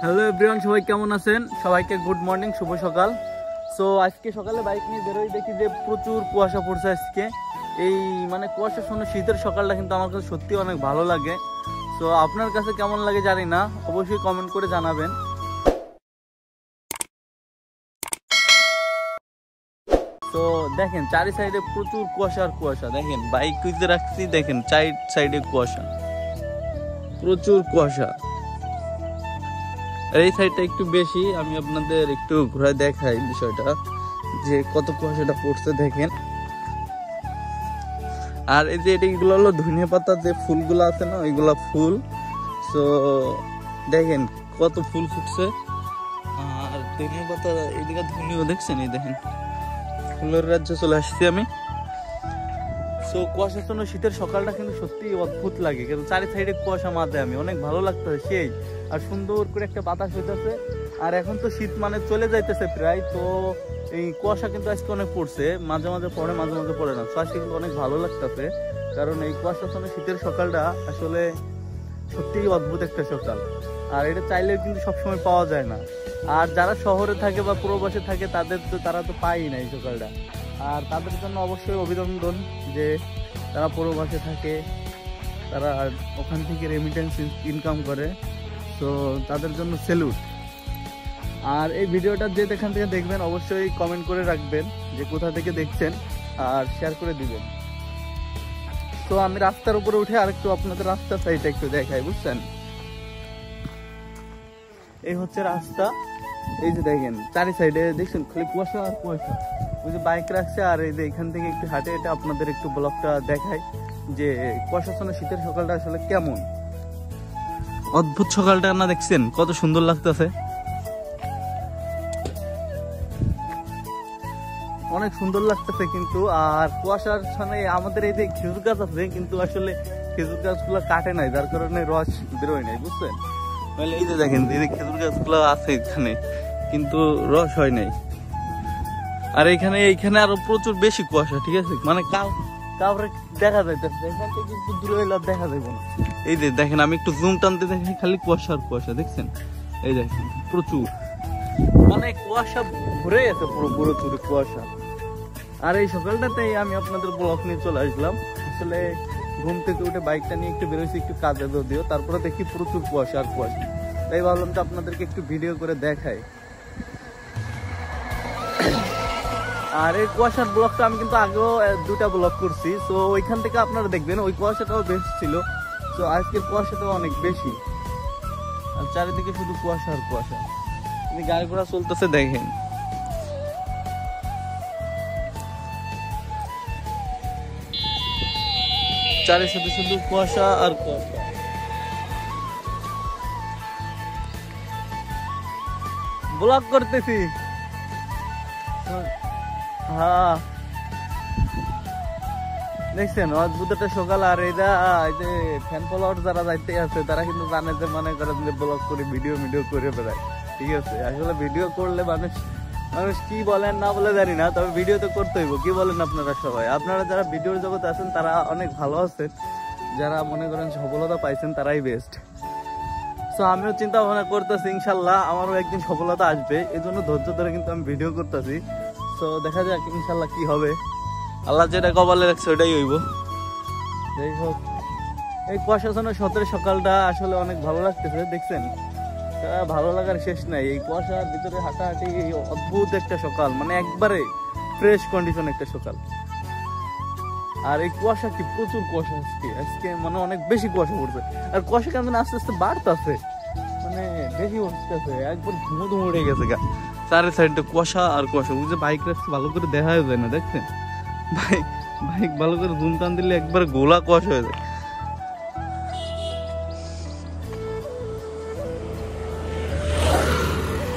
Hello everyone, সবাই কেমন আছেন? সবাইকে গুড মর্নিং, শুভ সকাল। সো আজকে সকালে বাইক নিয়ে বেরোই, দেখি যে প্রচুর কুয়াশা পড়ছে আজকে। এই মানে কুয়াশার সঙ্গে শীতের সকালটা কিন্তু আমার কাছে সত্যি অনেক ভালো লাগে। সো আপনার কাছে কেমন লাগে জানি না, অবশ্যই কমেন্ট করে জানাবেন। তো দেখেন চারি সাইডে প্রচুর কুয়াশা আর কুয়াশা। দেখেন বাইক কুইতে রাখছি, দেখেন চার সাইডে কুয়াশা, প্রচুর কুয়াশা। আর এই সাইডটা একটু বেশি, আমি আপনাদের একটু ঘুরে দেখাই বিষয়টা যে কত কুয়াশাটা পড়ছে দেখেন। আর এই যে এগুলো হলো ধনিয়া পাতার যে ফুলগুলো আছে না, ওইগুলা ফুল। তো দেখেন কত ফুল ফুটছে। আর ধনিয়া পাতা এইদিকে ধনিয়া দেখছেন, এই দেখেন ফুলের রাজ্যে চলে আসছি আমি। তো কুয়াশার জন্য শীতের সকালটা কিন্তু সত্যি অদ্ভুত লাগে, কিন্তু চারি সাইডে কুয়াশা মাথায় আমি অনেক ভালো লাগতেছে সেই। আর সুন্দর করে একটা বাতাস হইতেছে। আর এখন তো শীত মানে চলে যাইতেছে প্রায়। তো এই কুয়াশা কিন্তু আজকে অনেক পড়ছে, মাঝে মাঝে পড়ে মাঝে মাঝে পড়ে না। তো আজকে কিন্তু অনেক ভালো লাগতেছে, কারণ এই কুয়াশার জন্য শীতের সকালটা আসলে সত্যিই অদ্ভুত একটা সকাল। আর এটা চাইলেও কিন্তু সবসময় পাওয়া যায় না। আর যারা শহরে থাকে বা প্রবাসে থাকে তারা তো পায়ই না এই সকালটা। আর তাদের জন্য অবশ্যই অভিনন্দন যে তারা প্রবাসে থাকে, তারা ওখান থেকে রেমিটেন্স ইনকাম করে। তো তাদের জন্য স্যালুট। আর এই ভিডিওটা যে এখান থেকে দেখবেন অবশ্যই কমেন্ট করে রাখবেন যে কোথা থেকে দেখছেন, আর শেয়ার করে দিবেন। তো আমি রাস্তার উপরে উঠে আরেকটু আপনাদের রাস্তার সাইডটা একটু দেখাই, বুঝছেন? এই হচ্ছে রাস্তা। এই যে দেখেন চারি সাইডে দেখছেন খালি কুয়াশা আর কুয়াশা। ওই যে বাইক রাখছে, আর এই যে এখান থেকে একটু হাঁটে এটা আপনাদের একটু ব্লগটা দেখাই যে কুয়াশাচ্ছন্ন শীতের সকালটা আসলে কেমন অদ্ভুত সকালটা না, দেখছেন কত সুন্দর লাগতেছে, অনেক সুন্দর লাগতেছে কিন্তু। আর কুয়াশার সঙ্গে আমাদের এই যে খেজুর গাছ আছে, কিন্তু আসলে খেজুর গাছগুলো কাটে নাই, যার কারণে রস বেরোয় নাই, বুঝছেন? তাহলে এই যে দেখেন এই যে খেজুর গাছগুলো আছে এখানে, কিন্তু রস হয় নাই। আর এইখানে আরো প্রচুর বেশি কুয়াশা, ঠিক আছে? মানে কাউরে দেখা যাইতেছে, এখান থেকে একটু দূরে হইলে দেখা যাইব না। এই যে দেখেন আমি একটু জুম টানতে দেখি, খালি কুয়াশা আর কুয়াশা, দেখছেন? এই দেখেন প্রচুর, মানে কুয়াশা ভরে গেছে, পুরো প্রচুর কুয়াশা। আর এই সকালটাতেই আমি আপনাদের ব্লগ নিয়ে চলে আসলাম। আসলে ঘুম থেকে উঠে বাইকটা নিয়ে একটু বেরোইছি একটু কাজে যদিও, তারপরে দেখি প্রচুর কুয়াশা আর কুয়াশা। তাই ভাবলাম তো আপনাদেরকে একটু ভিডিও করে দেখাই। আর এই কুয়াশার ব্লগটা আমি কিন্তু আগেও 2টা ব্লগ করছি। তো ওইখান থেকে আপনারা দেখবেন ওই কুয়াশাটাও বেশ ছিল। তো আজকের কুয়াশাটাও অনেক বেশি, আর চারিদিকে শুধু কুয়াশা আর কুয়াশা। গাড়ি ঘোড়া চলতেছে দেখেন। চারি সাথে শুধু কুয়াশা আর কুয়াশা। ব্লগ করতেছি, হ্যাঁ দেখছেন অদ্ভুত একটা সকাল। আর এই যে ফ্যান ফলোয়ার যারা যাইতে আছে তারা কিন্তু জানে যে মনে করেন যে ব্লগ করে ভিডিও করে বেড়ায়, ঠিক আছে? আসলে ভিডিও করলে মানুষ কি বলেন না বলে জানি না, তবে ভিডিও তো করতে হইব। কি বলেন আপনারা সবাই? আপনারা যারা ভিডিওর জগতে আছেন তারা অনেক ভালো আছেন, যারা মনে করেন সফলতা পাইছেন তারাই বেস্ট। তো আমিও চিন্তা ভাবনা করতেছি ইনশাল্লাহ আমারও একদিন সফলতা আসবে, এই জন্য ধৈর্য ধরে কিন্তু আমি ভিডিও করতেছি। তো দেখা যাক ইনশাল্লাহ কি হবে, আল্লাহ যেটা কপালে রাখছে ওটাই হইব। যাই হোক, এই কুয়াশাচ্ছন্ন সকালটা আসলে অনেক ভালো লাগতেছে, দেখছেন? ভালো লাগার শেষ নাই। এই কুয়াশার ভিতরে হাঁটাহাঁটি, এই অদ্ভুত একটা সকাল, মানে একবারে ফ্রেশ কন্ডিশন একটা সকাল। আর এই কুয়াশা কি প্রচুর কুয়াশা আজকে মানে অনেক বেশি কুয়াশা পড়ছে। আর কুয়াশা কেমন আস্তে আস্তে বাড়তেছে, মানে বেশি হচ্ছে, একবার ধুমো উড়ে গেছে গা। চারি সাইডে কুয়াশা আর কুয়াশা। ওই যে বাইক রাখছে ভালো করে দেখা যায় না, দেখছেন? বাইক ভালো করে জুম টান দিলে একবার গোলা কুয়াশা হয়ে যায়।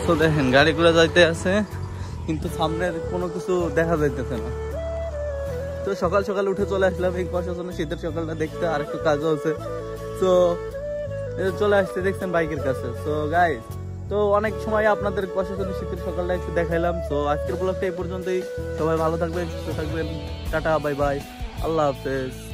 তো দেখেন গাড়িগুলো যাইতে আছে, কিন্তু সামনের কোনো কিছু দেখা যাইতেছে না। তো সকাল সকাল উঠে চলে আসলাম এই কুয়াশাচ্ছন্ন শীতের সকালটা দেখতে, আর একটু কাজও আছে। তো চলে আসছে দেখছেন বাইকের কাছে। তো গাইস, তো অনেক সময় আপনাদের কুয়াশাচ্ছন্ন শীতের সকালটা একটু দেখাইলাম। তো আজকের ব্লগটা এই পর্যন্তই। সবাই ভালো থাকবেন, সুস্থ থাকবেন। টাটা, বাই বাই, আল্লাহ হাফেজ।